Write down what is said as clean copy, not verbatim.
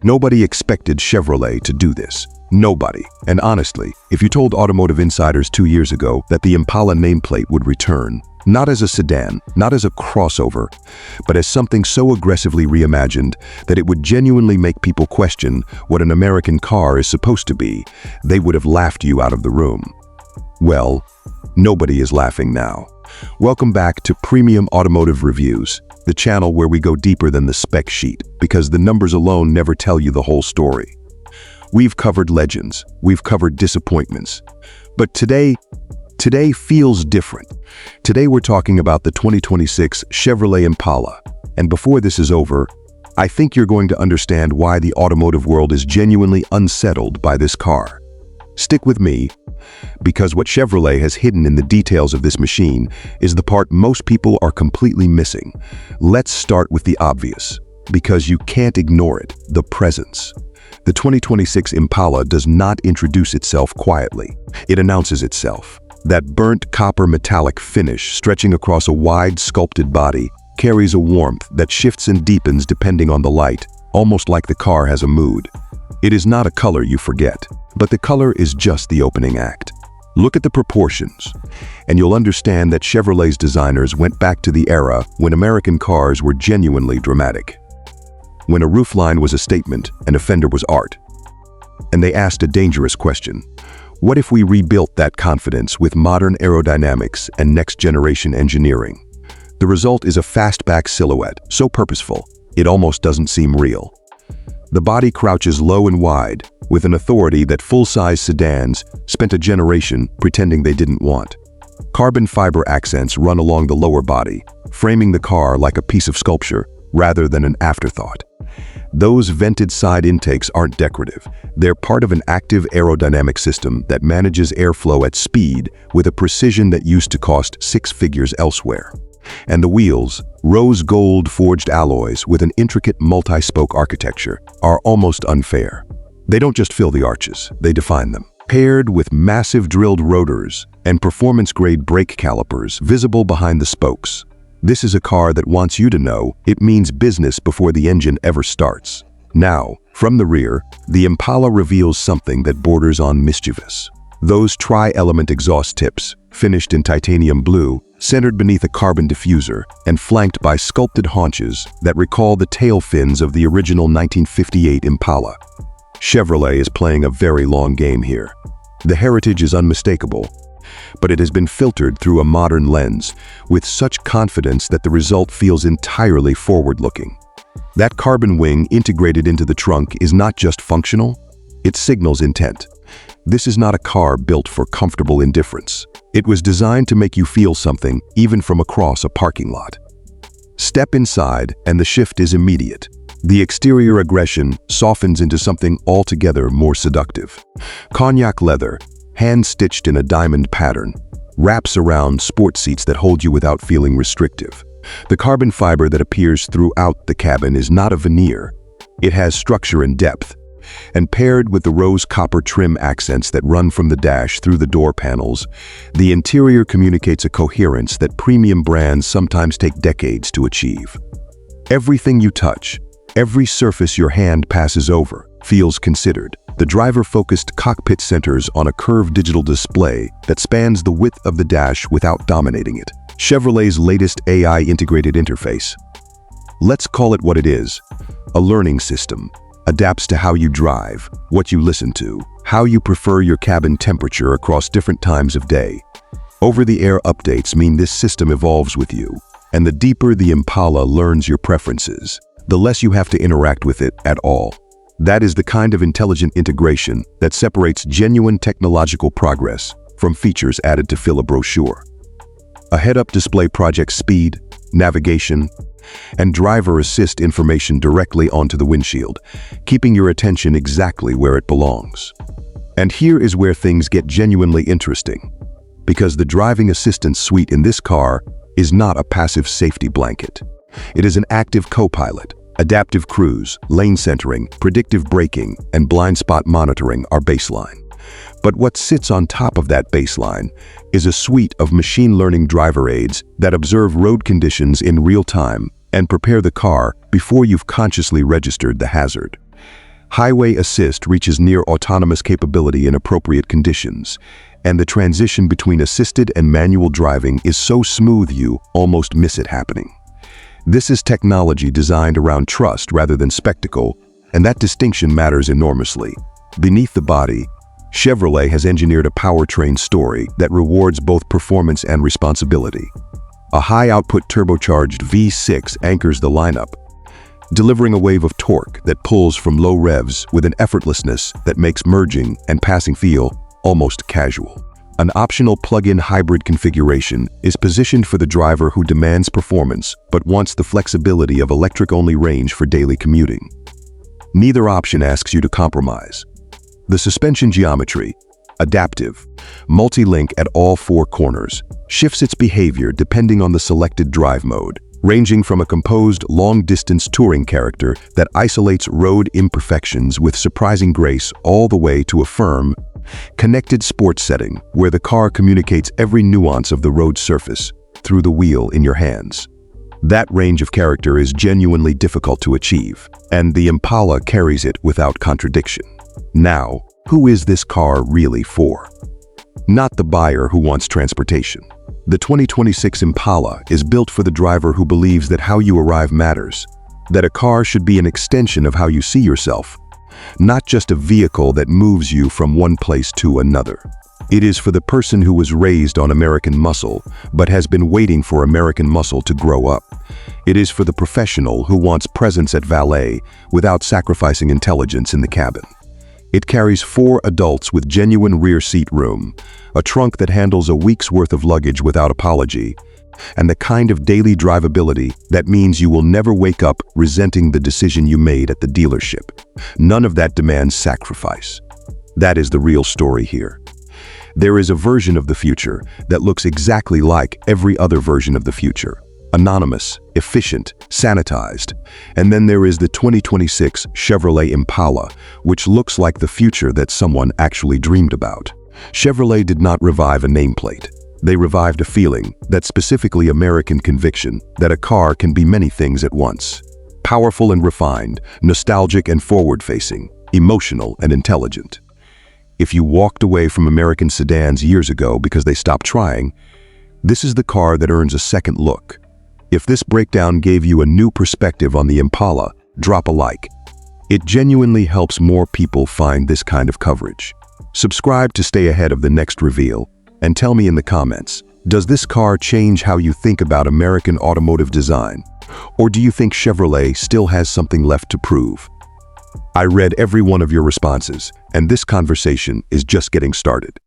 Nobody expected Chevrolet to do this. Nobody. And honestly, if you told automotive insiders 2 years ago that the Impala nameplate would return, not as a sedan, not as a crossover, but as something so aggressively reimagined that it would genuinely make people question what an American car is supposed to be, they would have laughed you out of the room. Well, nobody is laughing now. Welcome back to Premium Automotive Reviews, the channel where we go deeper than the spec sheet, because the numbers alone never tell you the whole story. We've covered legends, we've covered disappointments, but today feels different. Today we're talking about the 2026 Chevrolet Impala, and before this is over, I think you're going to understand why the automotive world is genuinely unsettled by this car. Stick with me, because what Chevrolet has hidden in the details of this machine is the part most people are completely missing. Let's start with the obvious, because you can't ignore it, the presence. The 2026 Impala does not introduce itself quietly. It announces itself. That burnt copper metallic finish stretching across a wide sculpted body carries a warmth that shifts and deepens depending on the light, almost like the car has a mood. It is not a color you forget, but the color is just the opening act. Look at the proportions, and you'll understand that Chevrolet's designers went back to the era when American cars were genuinely dramatic. When a roofline was a statement and a fender was art. And they asked a dangerous question. What if we rebuilt that confidence with modern aerodynamics and next-generation engineering? The result is a fastback silhouette, so purposeful, it almost doesn't seem real. The body crouches low and wide, with an authority that full-size sedans spent a generation pretending they didn't want. Carbon fiber accents run along the lower body, framing the car like a piece of sculpture rather than an afterthought. Those vented side intakes aren't decorative. They're part of an active aerodynamic system that manages airflow at speed with a precision that used to cost 6 figures elsewhere. And the wheels, rose gold forged alloys with an intricate multi-spoke architecture, are almost unfair. They don't just fill the arches, they define them. Paired with massive drilled rotors and performance-grade brake calipers visible behind the spokes, this is a car that wants you to know it means business before the engine ever starts. Now, from the rear, the Impala reveals something that borders on mischievous. Those tri-element exhaust tips, finished in titanium blue, centered beneath a carbon diffuser, and flanked by sculpted haunches that recall the tail fins of the original 1958 Impala. Chevrolet is playing a very long game here. The heritage is unmistakable, but it has been filtered through a modern lens with such confidence that the result feels entirely forward-looking. That carbon wing integrated into the trunk is not just functional, it signals intent. This is not a car built for comfortable indifference. It was designed to make you feel something even from across a parking lot. Step inside and the shift is immediate. The exterior aggression softens into something altogether more seductive. Cognac leather, hand-stitched in a diamond pattern, wraps around sport seats that hold you without feeling restrictive. The carbon fiber that appears throughout the cabin is not a veneer. It has structure and depth, and paired with the rose copper trim accents that run from the dash through the door panels, the interior communicates a coherence that premium brands sometimes take decades to achieve. Everything you touch, every surface your hand passes over, feels considered. The driver-focused cockpit centers on a curved digital display that spans the width of the dash without dominating it. Chevrolet's latest AI-integrated interface. Let's call it what it is, a learning system. Adapts to how you drive, what you listen to, how you prefer your cabin temperature across different times of day. Over-the-air updates mean this system evolves with you, and the deeper the Impala learns your preferences, the less you have to interact with it at all. That is the kind of intelligent integration that separates genuine technological progress from features added to fill a brochure. A head-up display projects speed, navigation, and driver assist information directly onto the windshield, keeping your attention exactly where it belongs. And here is where things get genuinely interesting, because the driving assistance suite in this car is not a passive safety blanket. It is an active co-pilot. Adaptive cruise, lane centering, predictive braking, and blind spot monitoring are baseline. But what sits on top of that baseline is a suite of machine learning driver aids that observe road conditions in real time and prepare the car before you've consciously registered the hazard. Highway assist reaches near autonomous capability in appropriate conditions, and the transition between assisted and manual driving is so smooth you almost miss it happening. This is technology designed around trust rather than spectacle, and that distinction matters enormously. Beneath the body, Chevrolet has engineered a powertrain story that rewards both performance and responsibility. A high-output turbocharged V6 anchors the lineup, delivering a wave of torque that pulls from low revs with an effortlessness that makes merging and passing feel almost casual. An optional plug-in hybrid configuration is positioned for the driver who demands performance but wants the flexibility of electric-only range for daily commuting. Neither option asks you to compromise. The suspension geometry, adaptive, multi-link at all four corners, shifts its behavior depending on the selected drive mode, ranging from a composed, long-distance touring character that isolates road imperfections with surprising grace all the way to a firm, connected sports setting where the car communicates every nuance of the road surface through the wheel in your hands. That range of character is genuinely difficult to achieve, and the Impala carries it without contradiction. Now, who is this car really for? Not the buyer who wants transportation. The 2026 Impala is built for the driver who believes that how you arrive matters, that a car should be an extension of how you see yourself, not just a vehicle that moves you from one place to another. It is for the person who was raised on American muscle, but has been waiting for American muscle to grow up. It is for the professional who wants presence at valet without sacrificing intelligence in the cabin. It carries 4 adults with genuine rear seat room, a trunk that handles a week's worth of luggage without apology, and the kind of daily drivability that means you will never wake up resenting the decision you made at the dealership. None of that demands sacrifice. That is the real story here. There is a version of the future that looks exactly like every other version of the future. Anonymous, efficient, sanitized. And then there is the 2026 Chevrolet Impala, which looks like the future that someone actually dreamed about. Chevrolet did not revive a nameplate. They revived a feeling, that specifically American conviction, that a car can be many things at once. Powerful and refined, nostalgic and forward-facing, emotional and intelligent. If you walked away from American sedans years ago because they stopped trying, this is the car that earns a second look. If this breakdown gave you a new perspective on the Impala, drop a like. It genuinely helps more people find this kind of coverage. Subscribe to stay ahead of the next reveal, and tell me in the comments, does this car change how you think about American automotive design? Or do you think Chevrolet still has something left to prove? I read every one of your responses, and this conversation is just getting started.